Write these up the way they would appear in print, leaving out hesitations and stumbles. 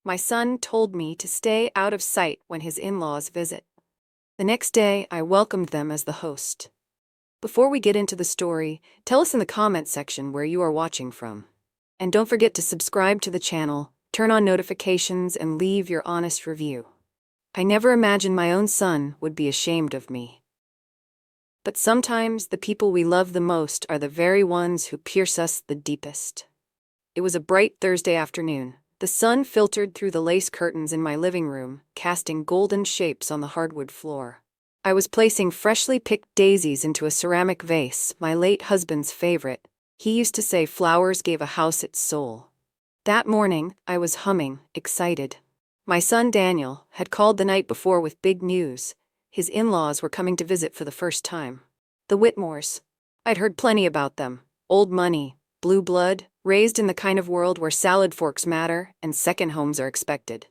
My son told me to stay out of sight when his in-laws visit. The next day, I welcomed them as the host. Before we get into the story, tell us in the comments section where you are watching from. And don't forget to subscribe to the channel, turn on notifications, and leave your honest review. I never imagined my own son would be ashamed of me. But sometimes the people we love the most are the very ones who pierce us the deepest. It was a bright Thursday afternoon. The sun filtered through the lace curtains in my living room, casting golden shapes on the hardwood floor. I was placing freshly picked daisies into a ceramic vase, my late husband's favorite. He used to say flowers gave a house its soul. That morning, I was humming, excited. My son Daniel had called the night before with big news. His in-laws were coming to visit for the first time. The Whitmores. I'd heard plenty about them. Old money, blue blood, raised in the kind of world where salad forks matter and second homes are expected.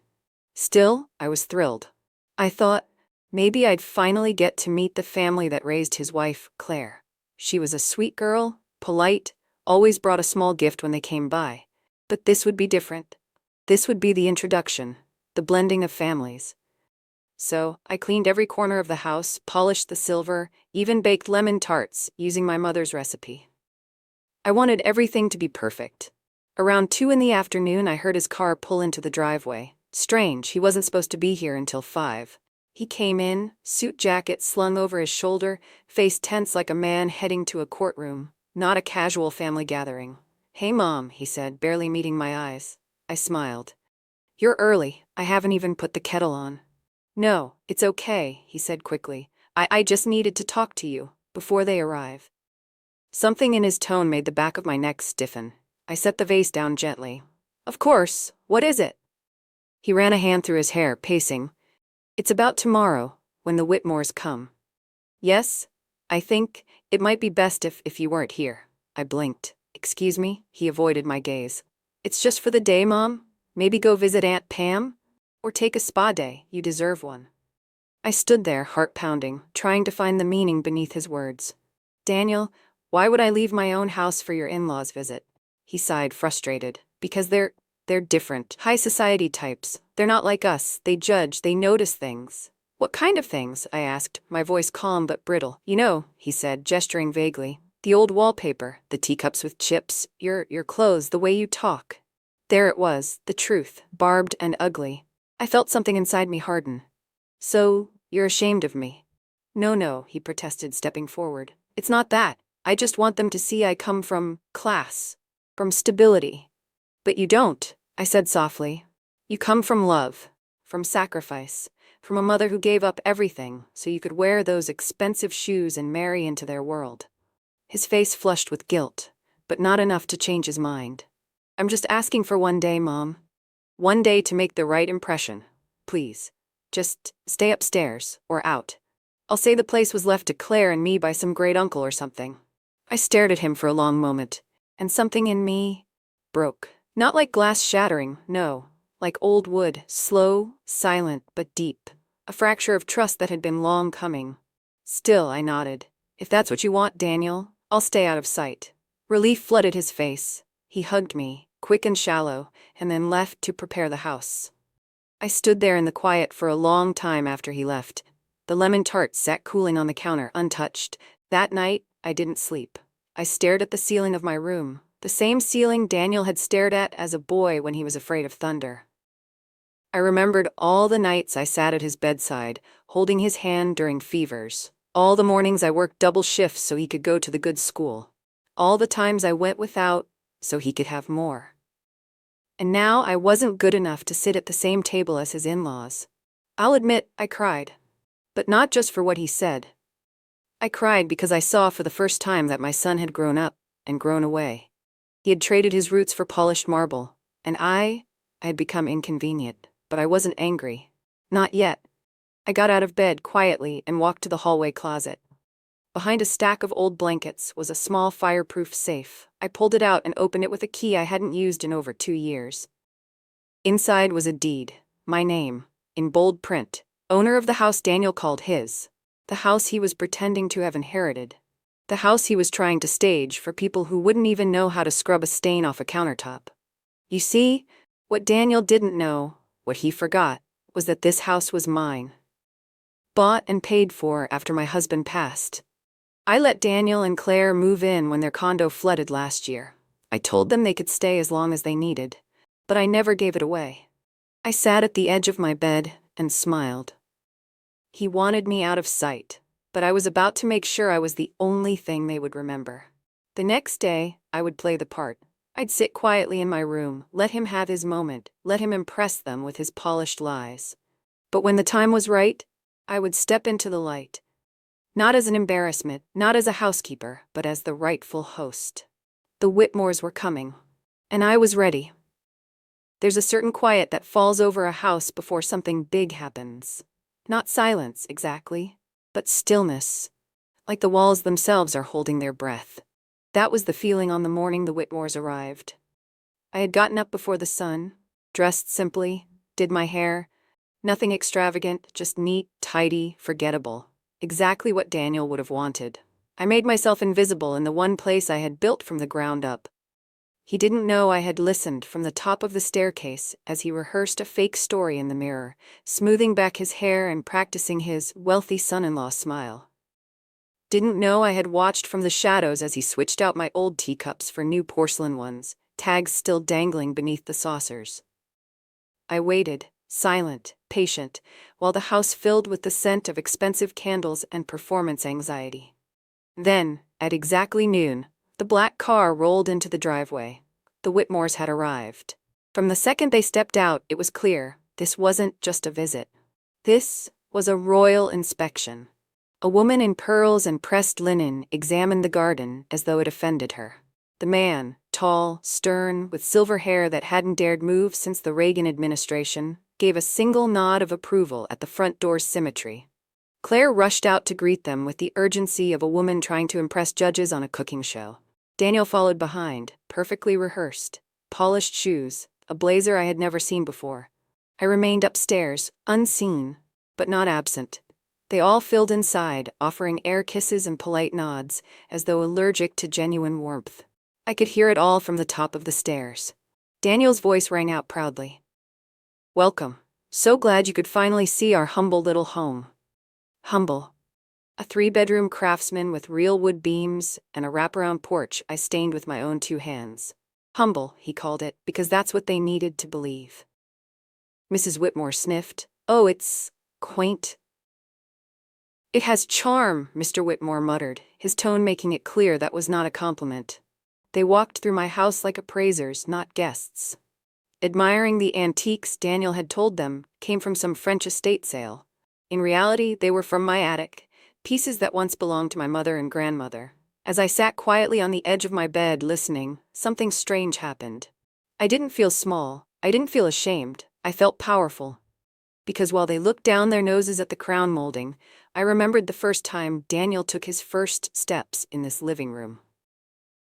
Still, I was thrilled. I thought, maybe I'd finally get to meet the family that raised his wife, Claire. She was a sweet girl, polite, always brought a small gift when they came by. But this would be different. This would be the introduction, the blending of families. So, I cleaned every corner of the house, polished the silver, even baked lemon tarts using my mother's recipe. I wanted everything to be perfect. Around 2 in the afternoon, I heard his car pull into the driveway. Strange, he wasn't supposed to be here until 5. He came in, suit jacket slung over his shoulder, face tense like a man heading to a courtroom, not a casual family gathering. "Hey Mom," he said, barely meeting my eyes. I smiled. "You're early. I haven't even put the kettle on." "No, it's okay," he said quickly. I just needed to talk to you before they arrive." Something in his tone made the back of my neck stiffen. I set the vase down gently. "Of course, what is it?" He ran a hand through his hair, pacing. "It's about tomorrow, when the Whitmores come." "Yes, I think it might be best if you weren't here." I blinked. "Excuse me?" He avoided my gaze. "It's just for the day, Mom? Maybe go visit Aunt Pam? Or take a spa day, you deserve one." I stood there, heart pounding, trying to find the meaning beneath his words. "Daniel, why would I leave my own house for your in-laws' visit?" He sighed, frustrated. "Because they're different. High society types. They're not like us. They judge, they notice things." "What kind of things?" I asked, my voice calm but brittle. "You know," he said, gesturing vaguely. "The old wallpaper, the teacups with chips, your clothes, the way you talk." There it was, the truth, barbed and ugly. I felt something inside me harden. "So, you're ashamed of me?" No, he protested, stepping forward. "It's not that. I just want them to see I come from class, from stability." "But you don't," I said softly. "You come from love, from sacrifice, from a mother who gave up everything so you could wear those expensive shoes and marry into their world." His face flushed with guilt, but not enough to change his mind. "I'm just asking for one day, Mom. One day to make the right impression. Please. Just stay upstairs, or out. I'll say the place was left to Claire and me by some great uncle or something." I stared at him for a long moment, and something in me broke. Not like glass shattering, no. Like old wood, slow, silent, but deep. A fracture of trust that had been long coming. Still, I nodded. "If that's what you want, Daniel, I'll stay out of sight." Relief flooded his face. He hugged me, quick and shallow, and then left to prepare the house. I stood there in the quiet for a long time after he left. The lemon tart sat cooling on the counter, untouched. That night, I didn't sleep. I stared at the ceiling of my room, the same ceiling Daniel had stared at as a boy when he was afraid of thunder. I remembered all the nights I sat at his bedside, holding his hand during fevers. All the mornings I worked double shifts so he could go to the good school. All the times I went without so he could have more. And now I wasn't good enough to sit at the same table as his in-laws. I'll admit, I cried. But not just for what he said. I cried because I saw for the first time that my son had grown up and grown away. He had traded his roots for polished marble, and I had become inconvenient, but I wasn't angry. Not yet. I got out of bed quietly and walked to the hallway closet. Behind a stack of old blankets was a small fireproof safe. I pulled it out and opened it with a key I hadn't used in over 2 years. Inside was a deed, my name, in bold print, owner of the house Daniel called his, the house he was pretending to have inherited, the house he was trying to stage for people who wouldn't even know how to scrub a stain off a countertop. You see, what Daniel didn't know What he forgot was that this house was mine. Bought and paid for after my husband passed. I let Daniel and Claire move in when their condo flooded last year. I told them they could stay as long as they needed, but I never gave it away. I sat at the edge of my bed and smiled. He wanted me out of sight, but I was about to make sure I was the only thing they would remember. The next day, I would play the part. I'd sit quietly in my room, let him have his moment, let him impress them with his polished lies. But when the time was right, I would step into the light. Not as an embarrassment, not as a housekeeper, but as the rightful host. The Whitmores were coming, and I was ready. There's a certain quiet that falls over a house before something big happens. Not silence, exactly, but stillness, like the walls themselves are holding their breath. That was the feeling on the morning the Whitmores arrived. I had gotten up before the sun, dressed simply, did my hair. Nothing extravagant, just neat, tidy, forgettable. Exactly what Daniel would have wanted. I made myself invisible in the one place I had built from the ground up. He didn't know I had listened from the top of the staircase as he rehearsed a fake story in the mirror, smoothing back his hair and practicing his wealthy son-in-law smile. Didn't know I had watched from the shadows as he switched out my old teacups for new porcelain ones, tags still dangling beneath the saucers. I waited, silent, patient, while the house filled with the scent of expensive candles and performance anxiety. Then, at exactly noon, the black car rolled into the driveway. The Whitmores had arrived. From the second they stepped out, it was clear this wasn't just a visit. This was a royal inspection. A woman in pearls and pressed linen examined the garden as though it offended her. The man, tall, stern, with silver hair that hadn't dared move since the Reagan administration, gave a single nod of approval at the front door's symmetry. Claire rushed out to greet them with the urgency of a woman trying to impress judges on a cooking show. Daniel followed behind, perfectly rehearsed, polished shoes, a blazer I had never seen before. I remained upstairs, unseen, but not absent. They all filled inside, offering air kisses and polite nods, as though allergic to genuine warmth. I could hear it all from the top of the stairs. Daniel's voice rang out proudly. "Welcome. So glad you could finally see our humble little home." Humble. A 3-bedroom craftsman with real wood beams and a wraparound porch I stained with my own 2 hands. Humble, he called it, because that's what they needed to believe. Mrs. Whitmore sniffed. "Oh, it's quaint." "It has charm," Mr. Whitmore muttered, his tone making it clear that was not a compliment. They walked through my house like appraisers, not guests. Admiring the antiques Daniel had told them came from some French estate sale. In reality, they were from my attic, pieces that once belonged to my mother and grandmother. As I sat quietly on the edge of my bed listening, something strange happened. I didn't feel small. I didn't feel ashamed. I felt powerful. Because while they looked down their noses at the crown molding, I remembered the first time Daniel took his first steps in this living room.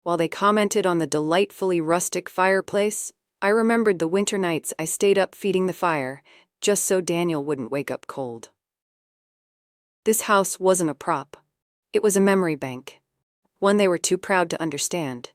While they commented on the delightfully rustic fireplace, I remembered the winter nights I stayed up feeding the fire, just so Daniel wouldn't wake up cold. This house wasn't a prop. It was a memory bank. One they were too proud to understand.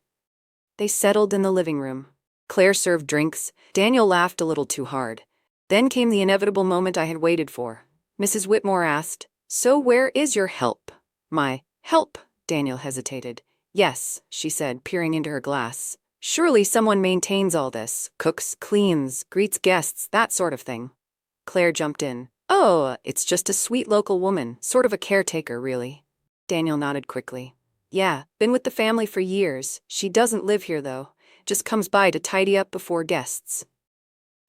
They settled in the living room. Claire served drinks. Daniel laughed a little too hard. Then came the inevitable moment I had waited for. Mrs. Whitmore asked, "So where is your help?" "My help?" Daniel hesitated. "Yes," she said, peering into her glass. "Surely someone maintains all this, cooks, cleans, greets guests, that sort of thing." Claire jumped in. "Oh, it's just a sweet local woman, sort of a caretaker, really." Daniel nodded quickly. "Yeah, been with the family for years. She doesn't live here, though. Just comes by to tidy up before guests."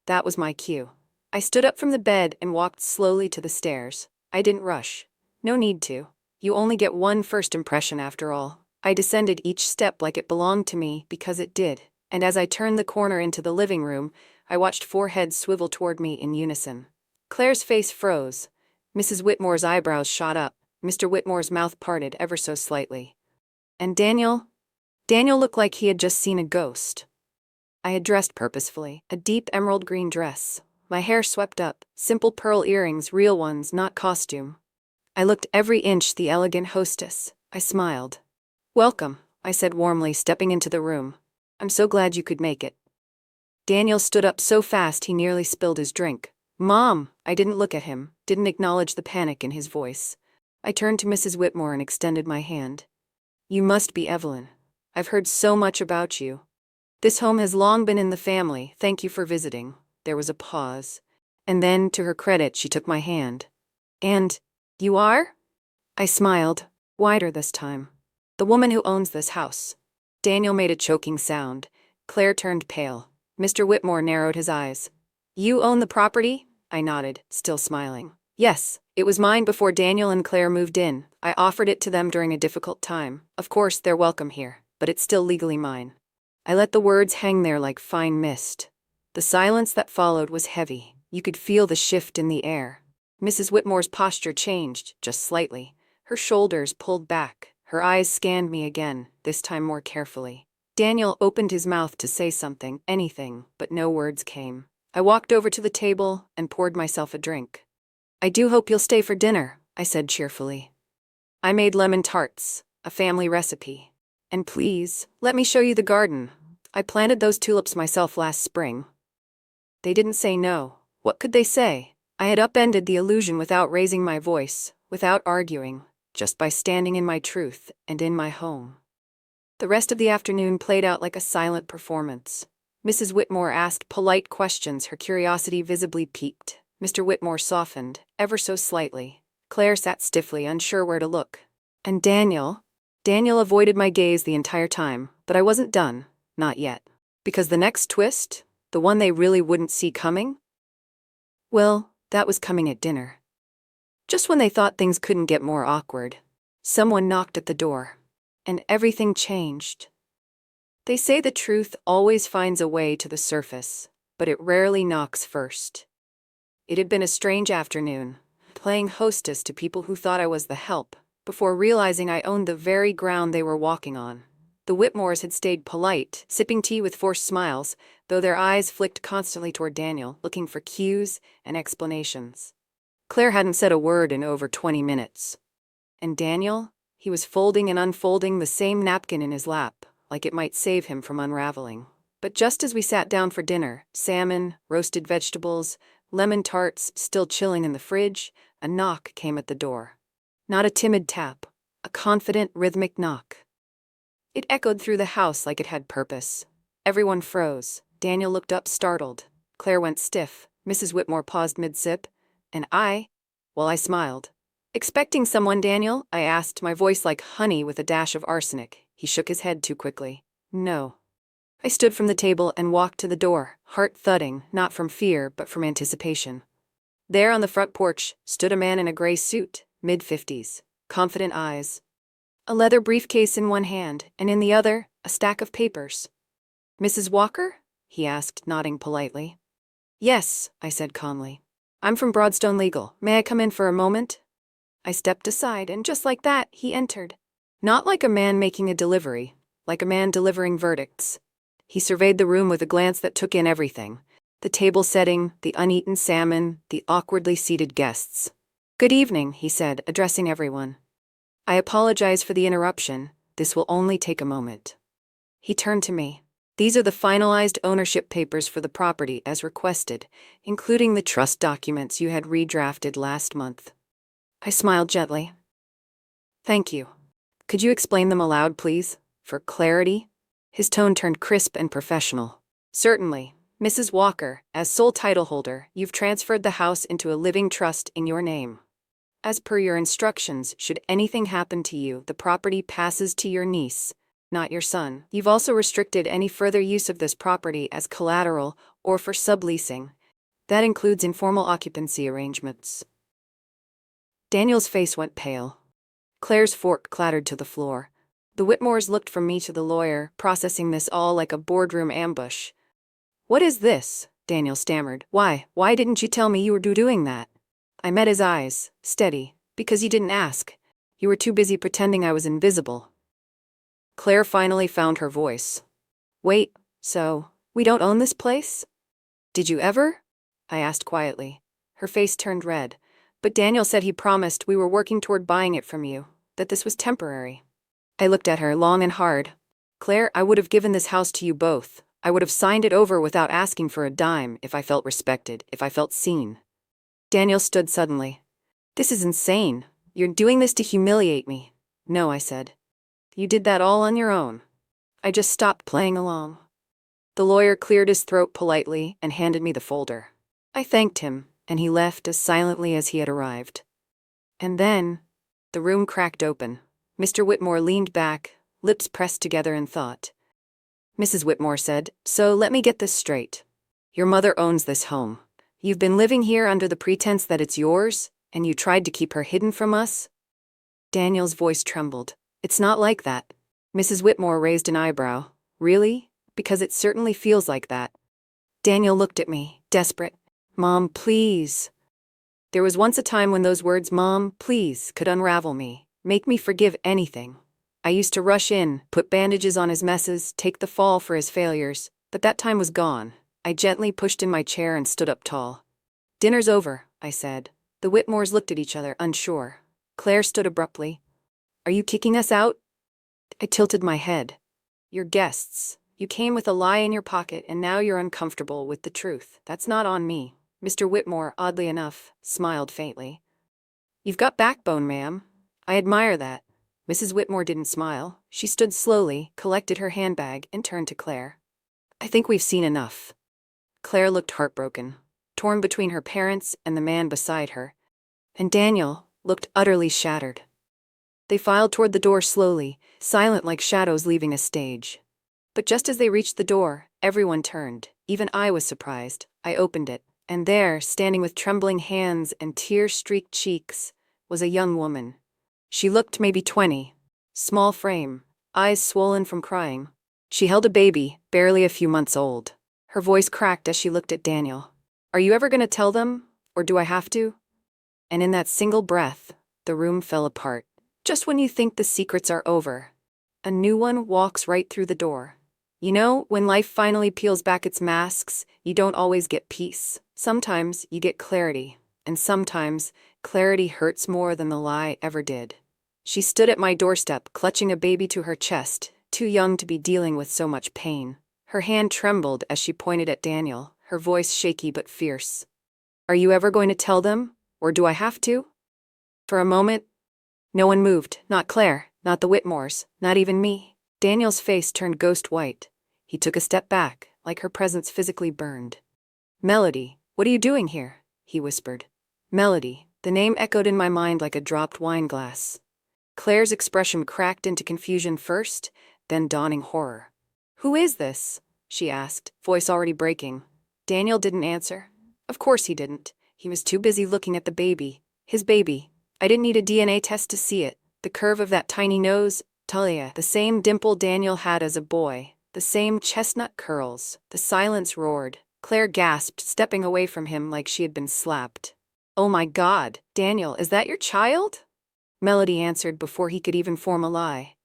That was my cue. I stood up from the bed and walked slowly to the stairs. I didn't rush. No need to. You only get one first impression after all. I descended each step like it belonged to me because it did, and as I turned the corner into the living room, I watched 4 heads swivel toward me in unison. Claire's face froze. Mrs. Whitmore's eyebrows shot up. Mr. Whitmore's mouth parted ever so slightly. And Daniel looked like he had just seen a ghost. I had dressed purposefully, a deep emerald green dress. My hair swept up, simple pearl earrings, real ones, not costume. I looked every inch the elegant hostess. I smiled. "Welcome," I said warmly, stepping into the room. "I'm so glad you could make it." Daniel stood up so fast he nearly spilled his drink. Mom! I didn't look at him, didn't acknowledge the panic in his voice. I turned to Mrs. Whitmore and extended my hand. You must be Evelyn. I've heard so much about you. This home has long been in the family, thank you for visiting. There was a pause. And then, to her credit, she took my hand. And, you are? I smiled, wider this time. The woman who owns this house. Daniel made a choking sound. Claire turned pale. Mr. Whitmore narrowed his eyes. You own the property? I nodded, still smiling. Yes, it was mine before Daniel and Claire moved in. I offered it to them during a difficult time. Of course, they're welcome here, but it's still legally mine. I let the words hang there like fine mist. The silence that followed was heavy. You could feel the shift in the air. Mrs. Whitmore's posture changed, just slightly. Her shoulders pulled back. Her eyes scanned me again, this time more carefully. Daniel opened his mouth to say something, anything, but no words came. I walked over to the table and poured myself a drink. I do hope you'll stay for dinner, I said cheerfully. I made lemon tarts, a family recipe. And please, let me show you the garden. I planted those tulips myself last spring. They didn't say no. What could they say? I had upended the illusion without raising my voice, without arguing, just by standing in my truth and in my home. The rest of the afternoon played out like a silent performance. Mrs. Whitmore asked polite questions, her curiosity visibly piqued. Mr. Whitmore softened, ever so slightly. Claire sat stiffly, unsure where to look. And Daniel avoided my gaze the entire time, but I wasn't done, not yet. Because the next twist, the one they really wouldn't see coming? Well, that was coming at dinner. Just when they thought things couldn't get more awkward, someone knocked at the door. And everything changed. They say the truth always finds a way to the surface, but it rarely knocks first. It had been a strange afternoon, playing hostess to people who thought I was the help, before realizing I owned the very ground they were walking on. The Whitmores had stayed polite, sipping tea with forced smiles, though their eyes flicked constantly toward Daniel, looking for cues and explanations. Claire hadn't said a word in over 20 minutes. And Daniel? He was folding and unfolding the same napkin in his lap, like it might save him from unraveling. But just as we sat down for dinner, salmon, roasted vegetables, lemon tarts still chilling in the fridge, a knock came at the door. Not a timid tap, a confident, rhythmic knock. It echoed through the house like it had purpose. Everyone froze. Daniel looked up, startled. Claire went stiff. Mrs. Whitmore paused mid-sip. And I smiled. Expecting someone, Daniel? I asked, my voice like honey with a dash of arsenic. He shook his head too quickly. No. I stood from the table and walked to the door, heart thudding, not from fear, but from anticipation. There on the front porch stood a man in a gray suit, mid-50s, confident eyes. A leather briefcase in one hand, and in the other, a stack of papers. Mrs. Walker? He asked, nodding politely. Yes, I said calmly. I'm from Broadstone Legal. May I come in for a moment? I stepped aside, and just like that, he entered. Not like a man making a delivery, like a man delivering verdicts. He surveyed the room with a glance that took in everything. The table setting, the uneaten salmon, the awkwardly seated guests. Good evening, he said, addressing everyone. I apologize for the interruption. This will only take a moment. He turned to me. These are the finalized ownership papers for the property as requested, including the trust documents you had redrafted last month. I smiled gently. Thank you. Could you explain them aloud, please, for clarity? His tone turned crisp and professional. Certainly. Mrs. Walker, as sole title holder, you've transferred the house into a living trust in your name. As per your instructions, should anything happen to you, the property passes to your niece, not your son. You've also restricted any further use of this property as collateral or for subleasing. That includes informal occupancy arrangements. Daniel's face went pale. Claire's fork clattered to the floor. The Whitmores looked from me to the lawyer, processing this all like a boardroom ambush. What is this? Daniel stammered. Why didn't you tell me you were doing that? I met his eyes, steady. Because you didn't ask. You were too busy pretending I was invisible. Claire finally found her voice. Wait, so, we don't own this place? Did you ever? I asked quietly. Her face turned red. But Daniel said he promised we were working toward buying it from you, that this was temporary. I looked at her long and hard. Claire, I would have given this house to you both. I would have signed it over without asking for a dime if I felt respected, if I felt seen. Daniel stood suddenly. This is insane. You're doing this to humiliate me. No, I said. You did that all on your own. I just stopped playing along. The lawyer cleared his throat politely and handed me the folder. I thanked him, and he left as silently as he had arrived. And then, the room cracked open. Mr. Whitmore leaned back, lips pressed together in thought. Mrs. Whitmore said, "So let me get this straight. Your mother owns this home. You've been living here under the pretense that it's yours, and you tried to keep her hidden from us?" Daniel's voice trembled. "It's not like that." Mrs. Whitmore raised an eyebrow. "Really? Because it certainly feels like that." Daniel looked at me, desperate. "Mom, please." There was once a time when those words, "Mom, please," could unravel me, make me forgive anything. I used to rush in, put bandages on his messes, take the fall for his failures, but that time was gone. I gently pushed in my chair and stood up tall. "Dinner's over," I said. The Whitmores looked at each other, unsure. Claire stood abruptly. "Are you kicking us out?" I tilted my head. "You're guests. You came with a lie in your pocket, and now you're uncomfortable with the truth. That's not on me." Mr. Whitmore, oddly enough, smiled faintly. "You've got backbone, ma'am. I admire that." Mrs. Whitmore didn't smile. She stood slowly, collected her handbag, and turned to Claire. "I think we've seen enough." Claire looked heartbroken, torn between her parents and the man beside her. And Daniel looked utterly shattered. They filed toward the door slowly, silent like shadows leaving a stage. But just as they reached the door, everyone turned. Even I was surprised. I opened it, and there, standing with trembling hands and tear-streaked cheeks, was a young woman. She looked maybe 20. Small frame, eyes swollen from crying. She held a baby, barely a few months old. Her voice cracked as she looked at Daniel. "Are you ever going to tell them, or do I have to?" And in that single breath, the room fell apart. Just when you think the secrets are over, a new one walks right through the door. You know, when life finally peels back its masks, you don't always get peace. Sometimes you get clarity, and sometimes clarity hurts more than the lie ever did. She stood at my doorstep, clutching a baby to her chest, too young to be dealing with so much pain. Her hand trembled as she pointed at Daniel, her voice shaky but fierce. "Are you ever going to tell them, or do I have to?" For a moment, no one moved, not Claire, not the Whitmores, not even me. Daniel's face turned ghost white. He took a step back, like her presence physically burned. "Melody, what are you doing here?" he whispered. Melody, the name echoed in my mind like a dropped wine glass. Claire's expression cracked into confusion first, then dawning horror. "Who is this?" she asked, voice already breaking. Daniel didn't answer. Of course he didn't. He was too busy looking at the baby. His baby. I didn't need a DNA test to see it. The curve of that tiny nose, Talia, the same dimple Daniel had as a boy, the same chestnut curls. The silence roared. Claire gasped, stepping away from him like she had been slapped. "Oh my God, Daniel, is that your child?" Melody answered before he could even form a lie.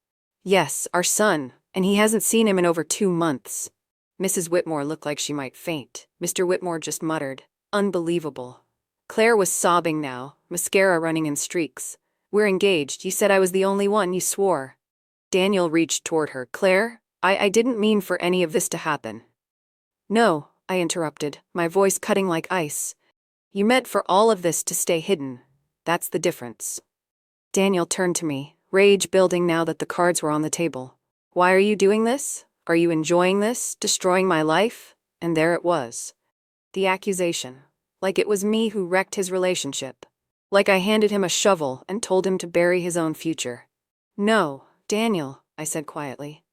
"Yes, our son, and he hasn't seen him in over 2 months." Mrs. Whitmore looked like she might faint. Mr. Whitmore just muttered, "Unbelievable." Claire was sobbing now, mascara running in streaks. "We're engaged. You said I was the only one, you swore." Daniel reached toward her. "Claire, I didn't mean for any of this to happen." "No," I interrupted, my voice cutting like ice. "You meant for all of this to stay hidden. That's the difference." Daniel turned to me, rage building now that the cards were on the table. "Why are you doing this? Are you enjoying this, destroying my life?" And there it was. The accusation. Like it was me who wrecked his relationship. Like I handed him a shovel and told him to bury his own future. "No, Daniel," I said quietly.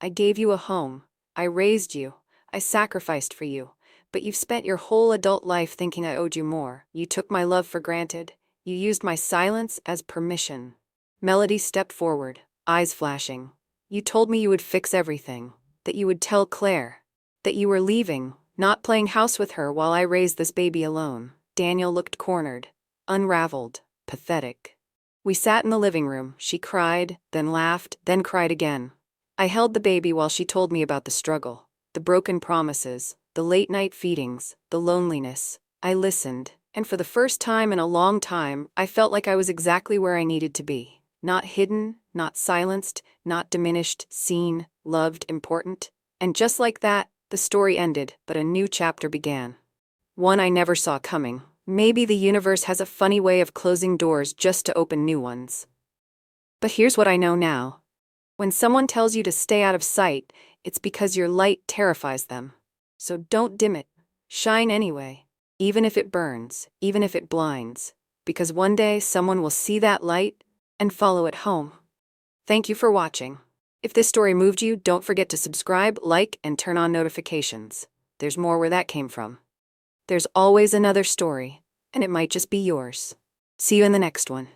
"I gave you a home. I raised you. I sacrificed for you. But you've spent your whole adult life thinking I owed you more. You took my love for granted. You used my silence as permission." Melody stepped forward, eyes flashing. "You told me you would fix everything, that you would tell Claire, that you were leaving, not playing house with her while I raised this baby alone." Daniel looked cornered, unraveled, pathetic. We sat in the living room. She cried, then laughed, then cried again. I held the baby while she told me about the struggle, the broken promises, the late-night feedings, the loneliness. I listened, and for the first time in a long time, I felt like I was exactly where I needed to be. Not hidden, not silenced, not diminished, seen, loved, important. And just like that, The story ended, but a new chapter began. One I never saw coming. Maybe the universe has a funny way of closing doors just to open new ones. But here's what I know now. When someone tells you to stay out of sight, it's because your light terrifies them. So don't dim it. Shine anyway. Even if it burns, even if it blinds. Because one day someone will see that light and follow it home. Thank you for watching. If this story moved you, don't forget to subscribe, like, and turn on notifications. There's more where that came from. There's always another story, and it might just be yours. See you in the next one.